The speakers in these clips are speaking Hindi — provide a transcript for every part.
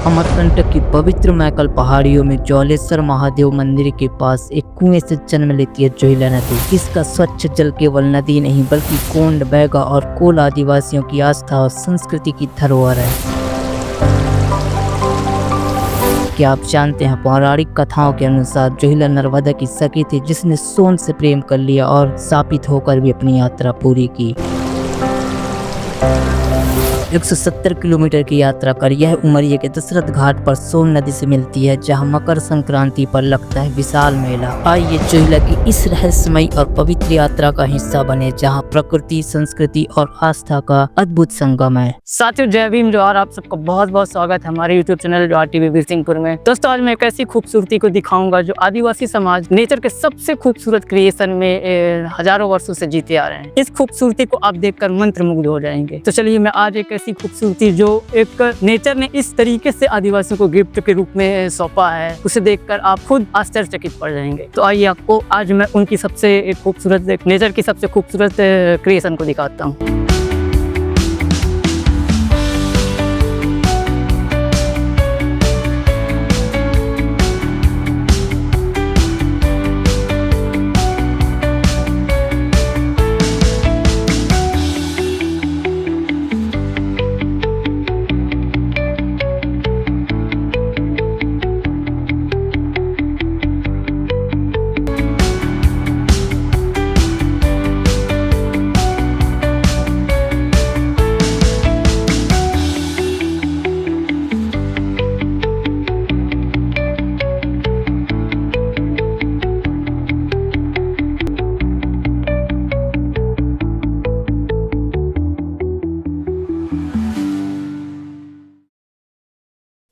अमरकंटक की पवित्र मैकल पहाड़ियों में ज्वालेश्वर महादेव मंदिर के पास एक कुएं से जन्म लेती है जोहिला नदी। इसका स्वच्छ जल केवल नदी नहीं बल्कि कोंड, बैगा और कोल आदिवासियों की आस्था और संस्कृति की धरोहर है। क्या आप जानते हैं, पौराणिक कथाओं के अनुसार जोहिला नर्मदा की सखी थी जिसने सोन से प्रेम कर लिया और शापित होकर भी अपनी यात्रा पूरी की। 170 किलोमीटर की यात्रा कर यह उमरिया के दशरथ घाट पर सोन नदी से मिलती है, जहां मकर संक्रांति पर लगता है विशाल मेला। आइए जोहिला की इस रहस्यमयी और पवित्र यात्रा का हिस्सा बने, जहां प्रकृति, संस्कृति और आस्था का अद्भुत संगम है। साथियों, जय भीम जोहार। आप सबका बहुत बहुत स्वागत है हमारे यूट्यूब चैनल जोहार टीवी बिरसिंहपुर में। दोस्तों, आज मैं एक ऐसी खूबसूरती को दिखाऊंगा जो आदिवासी समाज नेचर के सबसे खूबसूरत क्रिएशन में हजारों वर्षों से जीते आ रहे हैं। इस खूबसूरती को आप देखकर मंत्रमुग्ध हो जाएंगे। तो चलिए, मैं आज एक ऐसी खूबसूरती जो एक नेचर ने इस तरीके से आदिवासियों को गिफ्ट के रूप में सौंपा है, उसे देखकर आप खुद आश्चर्यचकित पड़ जाएंगे। तो आइए, आपको आज मैं उनकी सबसे खूबसूरत नेचर की सबसे खूबसूरत क्रिएशन को दिखाता हूँ।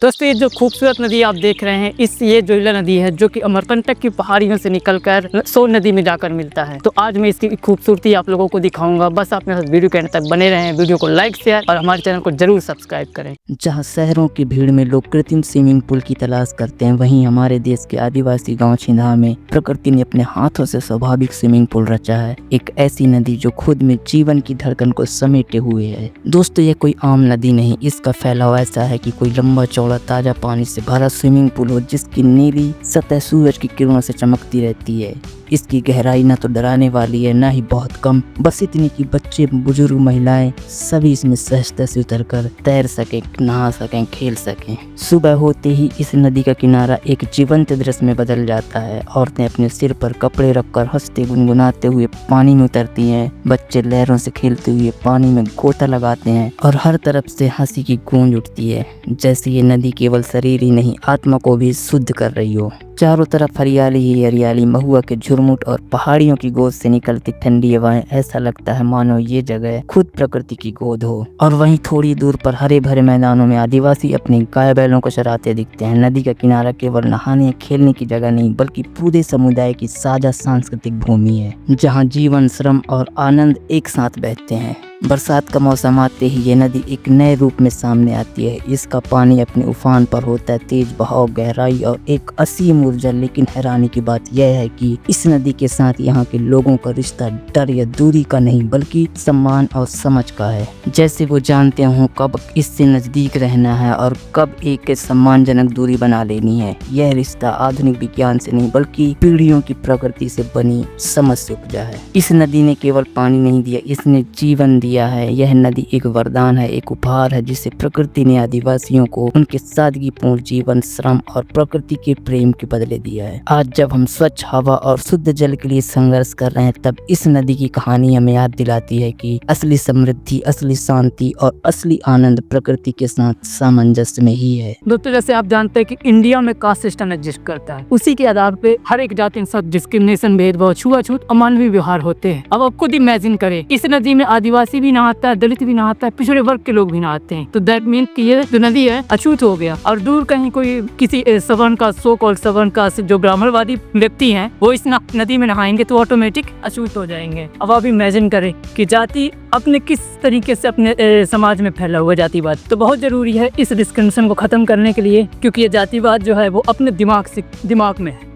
दोस्तों, ये जो खूबसूरत नदी आप देख रहे हैं, ये जोहिला नदी है जो कि अमरकंटक की पहाड़ियों से निकलकर सोन नदी में जाकर मिलता है। तो आज मैं इसकी खूबसूरती आप लोगों को दिखाऊंगा। बस आप मेरे साथ वीडियो के अंत तक बने रहें। वीडियो को लाइक, शेयर और हमारे चैनल को जरूर सब्सक्राइब करें। जहां शहरों की भीड़ में लोग कृत्रिम स्विमिंग पूल की तलाश करते हैं, वहीं हमारे देश के आदिवासी गाँव छिंदहा में प्रकृति ने अपने हाथों से स्वाभाविक स्विमिंग पूल रचा है। एक ऐसी नदी जो खुद में जीवन की धड़कन को समेटे हुए है। दोस्तों, ये कोई आम नदी नहीं, इसका फैलाव ऐसा है कि कोई लंबा चौड़ा ताजा पानी से भरा स्विमिंग पूल हो जिसकी नीली सतह सूरज की किरणों से चमकती रहती है। इसकी गहराई न तो डराने वाली है, न ही बहुत कम, बस इतनी कि बच्चे, बुजुर्ग, महिलाएं सभी इसमें सहजता से उतरकर तैर सकें, नहा सकें, खेल सकें। सुबह होते ही इस नदी का किनारा एक जीवंत दृश्य में बदल जाता है। औरतें अपने सिर पर कपड़े रखकर हंसते गुनगुनाते हुए पानी में उतरती हैं। बच्चे लहरों से खेलते हुए पानी में गोता लगाते हैं और हर तरफ से हंसी की गूंज उठती है, जैसे ये नदी केवल शरीर ही नहीं, आत्मा को भी शुद्ध कर रही हो। चारों तरफ हरियाली ही हरियाली, महुआ के झुरमुट और पहाड़ियों की गोद से निकलती ठंडी हवाएं। ऐसा लगता है मानो ये जगह खुद प्रकृति की गोद हो। और वहीं थोड़ी दूर पर हरे भरे मैदानों में आदिवासी अपने गाय बैलों को चराते दिखते हैं। नदी का किनारा केवल नहाने खेलने की जगह नहीं बल्कि पूरे समुदाय की साझा सांस्कृतिक भूमि है, जहाँ जीवन, श्रम और आनंद एक साथ बहते हैं। बरसात का मौसम आते ही ये नदी एक नए रूप में सामने आती है। इसका पानी अपने उफान पर होता है, तेज बहाव, गहराई और एक असीम ऊर्जा। लेकिन हैरानी की बात यह है कि इस नदी के साथ यहाँ के लोगों का रिश्ता डर या दूरी का नहीं बल्कि सम्मान और समझ का है। जैसे वो जानते हो कब इससे नजदीक रहना है और कब एक सम्मानजनक दूरी बना लेनी है। यह रिश्ता आधुनिक विज्ञान से नहीं बल्कि पीढ़ियों की प्रकृति से बनी समझ से उपजा है। इस नदी ने केवल पानी नहीं दिया, इसने जीवन दिया है। यह नदी एक वरदान है, एक उपहार है जिसे प्रकृति ने आदिवासियों को उनके सादगीपूर्ण जीवन, श्रम और प्रकृति के प्रेम के बदले दिया है। आज जब हम स्वच्छ हवा और शुद्ध जल के लिए संघर्ष कर रहे हैं, तब इस नदी की कहानी हमें याद दिलाती है कि असली समृद्धि, असली शांति और असली आनंद प्रकृति के साथ सामंजस्य में ही है। दोस्तों, जैसे आप जानते हैं कि इंडिया में कास्ट सिस्टम एग्जिस्ट करता है, उसी के आधार पे हर एक जाति के साथ डिस्क्रिमिनेशन, भेदभाव, छुआछूत, अमानवीय व्यवहार होते हैं। अब आप खुद इमेजिन करें, इस नदी में आदिवासी भी नहाता है, दलित भी नहाता है, पिछड़े वर्ग के लोग भी नहाते हैं। तो दैट मीन कि ये जो नदी है अछूत हो गया। और दूर कहीं कोई किसी सवर्ण का, सो कॉल्ड सवर्ण का जो ब्राह्मणवादी व्यक्ति हैं, वो इस नदी में नहाएंगे तो ऑटोमेटिक अछूत हो जाएंगे। अब आप इमेजिन करें कि जाति अपने किस तरीके से अपने समाज में फैला हुआ जातिवाद। तो बहुत जरूरी है इस डिस्क्रिमिनेशन को खत्म करने के लिए, क्योंकि ये जातिवाद जो है वो अपने दिमाग में है।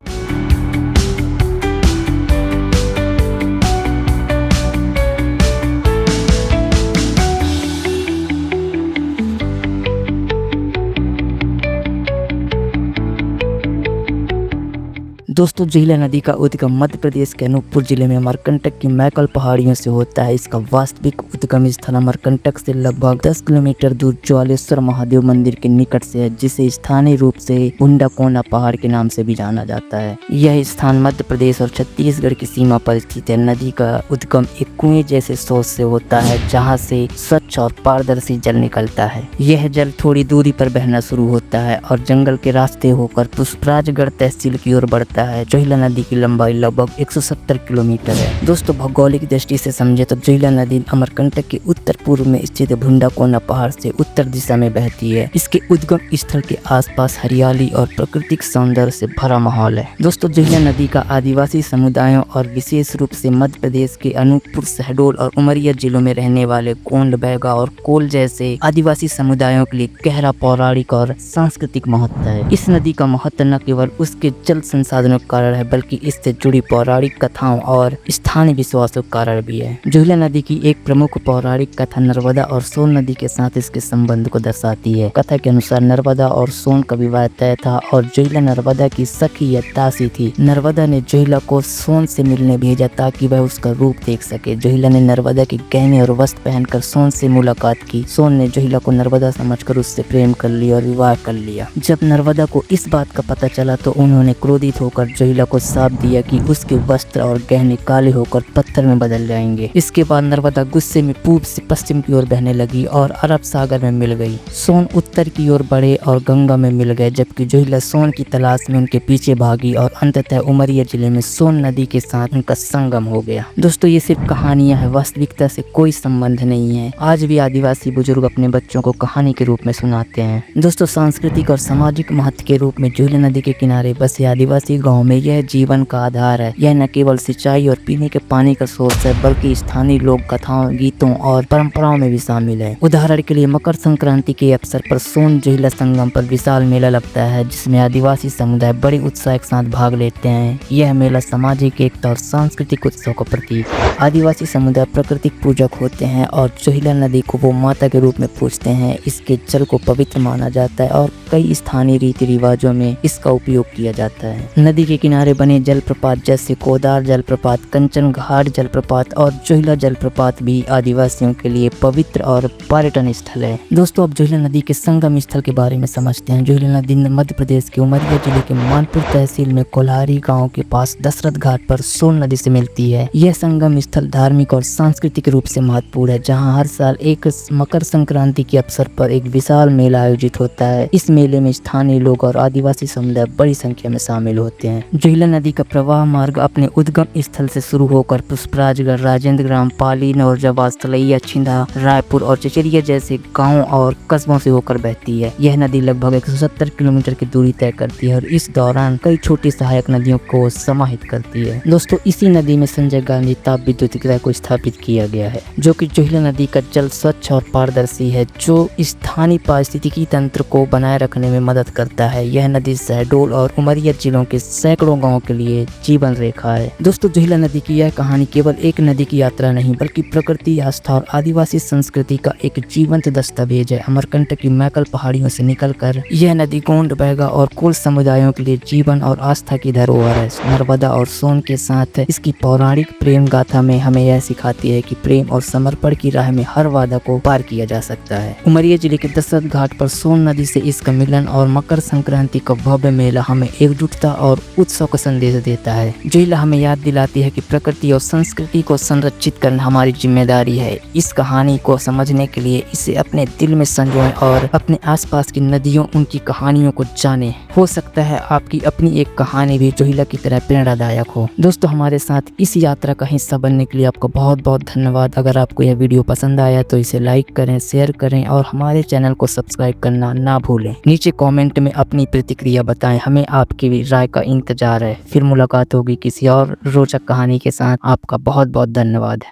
दोस्तों जोहिला नदी का उद्गम मध्य प्रदेश के अनूपपुर जिले में अमरकंटक की मैकल पहाड़ियों से होता है। इसका वास्तविक उद्गम स्थल अमरकंटक से लगभग 10 किलोमीटर दूर ज्वालेश्वर महादेव मंदिर के निकट से है, जिसे स्थानीय रूप से बुंडाकोना पहाड़ के नाम से भी जाना जाता है। यह स्थान मध्य प्रदेश और छत्तीसगढ़ की सीमा पर स्थित है। नदी का उद्गम एक कुएं जैसे स्रोत से होता है, जहाँ से स्वच्छ और पारदर्शी जल निकलता है। यह जल थोड़ी दूरी पर बहना शुरू होता है और जंगल के रास्ते होकर पुष्पराजगढ़ तहसील की ओर बढ़ता है। जोहिला नदी की लंबाई लगभग 170 किलोमीटर है। दोस्तों भौगोलिक दृष्टि से समझे तो जोहिला नदी अमरकंटक के उत्तर पूर्व में स्थित बुंडाकोना पहाड़ से उत्तर दिशा में बहती है। इसके उद्गम स्थल के आसपास हरियाली और प्राकृतिक सौंदर्य से भरा माहौल है। दोस्तों जोहिला नदी का आदिवासी समुदायों और विशेष रूप से मध्य प्रदेश के अनूपपुर, शहडोल और उमरिया जिलों में रहने वाले गोंड, बैगा और कोल जैसे आदिवासी समुदायों के लिए गहरा पौराणिक और सांस्कृतिक महत्व है। इस नदी का महत्व न केवल उसके जल संसाधनों के कारण है, बल्कि इससे जुड़ी पौराणिक कथाओं और स्थानीय विश्वासों के कारण भी है। जोहिला नदी की एक प्रमुख पौराणिक कथा नर्मदा और सोन नदी के साथ इसके संबंध को दर्शाती है। कथा के अनुसार नर्मदा और सोन का विवाह तय था और जोहिला नर्मदा की सखी या दासी थी। नर्मदा ने जोहिला को सोन से मिलने भेजा ताकि वह उसका रूप देख सके। जोहिला ने नर्मदा के गहने और वस्त्र पहनकर सोन से मुलाकात की। सोन ने जोहिला को नर्मदा समझकर उससे प्रेम कर लिया और विवाह कर लिया। जब नर्मदा को इस बात का पता चला तो उन्होंने क्रोधित होकर जोहिला को श्राप दिया कि उसके वस्त्र और गहने काले होकर पत्थर में बदल जाएंगे। इसके बाद नर्मदा गुस्से में पूर्व से पश्चिम की ओर बहने लगी और अरब सागर में मिल गई। सोन उत्तर की ओर बढ़े और गंगा में मिल गए, जबकि जोहिला सोन की तलाश में उनके पीछे भागी और अंततः उमरिया जिले में सोन नदी के साथ उनका संगम हो गया। दोस्तों ये सिर्फ कहानियां हैं, वास्तविकता से कोई संबंध नहीं है। आज भी आदिवासी बुजुर्ग अपने बच्चों को कहानी के रूप में सुनाते हैं। दोस्तों सांस्कृतिक और सामाजिक महत्व के रूप में जोहिला नदी के किनारे बसे आदिवासी गाँव में यह जीवन का आधार है। यह न केवल सिंचाई और पीने के पानी का सोर्स है, बल्कि स्थानीय लोक कथाओं, गीतों और परंपराओं में भी शामिल है। उदाहरण के लिए मकर संक्रांति के अवसर पर सोन जोहिला संगम पर विशाल मेला लगता है, जिसमें आदिवासी समुदाय बड़े उत्साह के साथ भाग लेते हैं। यह मेला सामाजिक एकता और सांस्कृतिक उत्सव का प्रतीक है। आदिवासी समुदाय प्राकृतिक पूजक होते हैं और जोहिला नदी को वो माता के रूप में पूजते हैं। इसके जल को पवित्र माना जाता है और कई स्थानीय रीति रिवाजों में इसका उपयोग किया जाता है। नदी के किनारे बने जलप्रपात जैसे कोदार जलप्रपात, कंचन घाट जलप्रपात और जोहिला जलप्रपात भी आदिवासियों के लिए पवित्र और पर्यटन स्थल है। दोस्तों अब जोहिला नदी के संगम स्थल के बारे में समझते हैं। जोहिला नदी मध्य प्रदेश के उमरिया जिले के मानपुर तहसील में कोल्हारी गांव के पास दशरथ घाट पर सोन नदी से मिलती है। यह संगम स्थल धार्मिक और सांस्कृतिक रूप से महत्वपूर्ण है, जहां हर साल एक मकर संक्रांति के अवसर पर एक विशाल मेला आयोजित होता है। इस मेले में स्थानीय लोग और आदिवासी समुदाय बड़ी संख्या में शामिल होते हैं। जोहिला नदी का प्रवाह मार्ग अपने उद्गम स्थल से शुरू होकर पुष्पराजगढ़, राजेंद्र ग्राम, पाली, नौरजाबाद, तलैया, छिंदा, रायपुर और चचरिया जैसे गाँव और कस्बों से होकर बहती है। यह नदी लगभग 170 किलोमीटर की दूरी तय करती है और इस दौरान कई छोटी सहायक नदियों को समाहित करती है। दोस्तों इसी नदी में संजय गांधी ताप विद्युतीकरण को स्थापित किया गया है, जो कि जोहिला नदी का जल स्वच्छ और पारदर्शी है, जो स्थानीय पारिस्थितिकी तंत्र को बनाए रखने में मदद करता है। यह नदी शहडोल और उमरिया जिलों के सैकड़ों गाँव के लिए जीवन रेखा है। दोस्तों जोहिला नदी की यह कहानी केवल एक नदी की यात्रा नहीं, बल्कि प्रकृति, आस्था और आदिवासी संस्कृति का एक जीवंत दस्तावेज है। अमरकंटक की मैकल पहाड़ियों से निकलकर यह नदी गोंड, बैगा और कोल समुदायों के लिए जीवन और आस्था की धरोहर है। नर्मदा और सोन के साथ इसकी पौराणिक प्रेम गाथा में हमें यह सिखाती है कि प्रेम और समर्पण की राह में हर बाधा को पार किया जा सकता है। उमरिया जिले के दशरथ घाट पर सोन नदी से इसका मिलन और मकर संक्रांति का भव्य मेला हमें एकजुटता और उत्सव का संदेश देता है। जोहिला हमें याद दिलाती है कि प्रकृति और संस्कृति को संरक्षित करना हमारी जिम्मेदारी है। इस कहानी को समझने के लिए इसे अपने दिल में संजोएं और अपने आसपास की नदियों, उनकी कहानियों को जानें। हो सकता है आपकी अपनी एक कहानी भी जोहिला की तरह प्रेरणादायक हो। दोस्तों हमारे साथ इस यात्रा का हिस्सा बनने के लिए आपको बहुत बहुत धन्यवाद। अगर आपको यह वीडियो पसंद आया तो इसे लाइक करें, शेयर करें और हमारे चैनल को सब्सक्राइब करना ना भूलें। नीचे कमेंट में अपनी प्रतिक्रिया बताएं, हमें आपकी राय का इंतजार है। फिर मुलाकात होगी किसी और रोचक कहानी के साथ। आपका बहुत बहुत धन्यवाद।